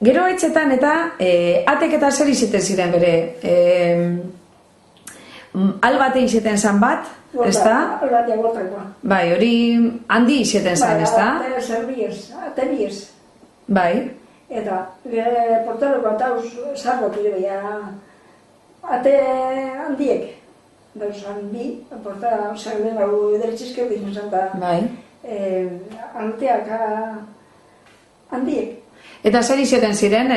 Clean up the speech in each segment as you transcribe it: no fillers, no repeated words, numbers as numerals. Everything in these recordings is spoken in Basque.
Gero etxetan eta atek eta zer izeten ziren bere? Albate izeten zan bat, ez da? Albatea gotakoa. Bai, hori handi izeten zan, ez da? Bai, ate biez. Bai. Eta, portaroko atauz zargot ere baina, ate handiek. Dauz handi, portara zarden hau ederetxizke bizin zan da. Bai. Alteak handiek. Eta zer izeten ziren,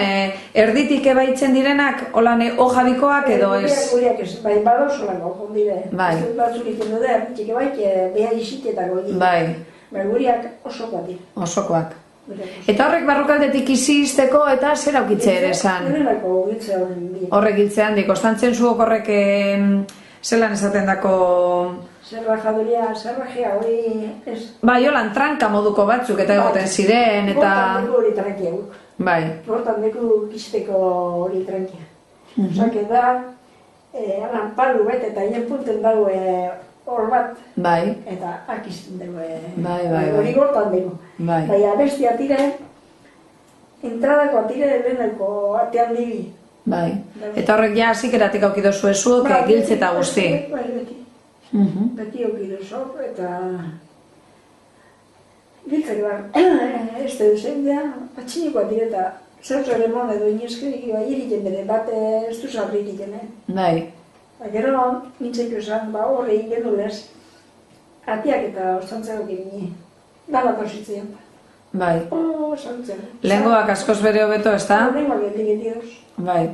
erditik ebaitzen direnak, holan hojabikoak edo ez? Guriak ez, bai, bada osolako, ondire. Bai. Ez dut batzurik endo da, txike baik, beha isitetako egin. Bai. Bai, guriak osokoak dira. Osokoak. Eta horrek barrukaldetik izizteko eta zer aukitze ere esan? Erenako giltze horren bi. Horrek giltze handi, kostantzen zuok horrek zelan esaten dako... Zerrajea hori ez. Bai, holan tranka moduko batzuk eta egoten ziren eta... Portan deku hori trankia guk. Bai. Portan deku kisteko hori trankia. Osake da, alan palu bet eta hien punten dago hor bat. Bai. Eta akizten dugu. Bai. Hori gortan dugu. Bai. Baina abesti atire, entradako atire deneko atean dibi. Bai. Eta horrek ja zikeratik aukido zuezuok giltze eta guzti. Bai, beti. Beti aukido zok eta... Giltzak behar, ez da duzen da, patxinikoa direta, zertzore mon edo inezkerik iriten bere, bat ez du zabri iriten, Bai. Gero, nintzeko esan, horre egin dulez, atiak eta ostantzako gini, dala tositzean. Bai. Ostantzen. Lehengoak askoz bere hobeto, ez da? Lehengoak geldik edioz. Bai.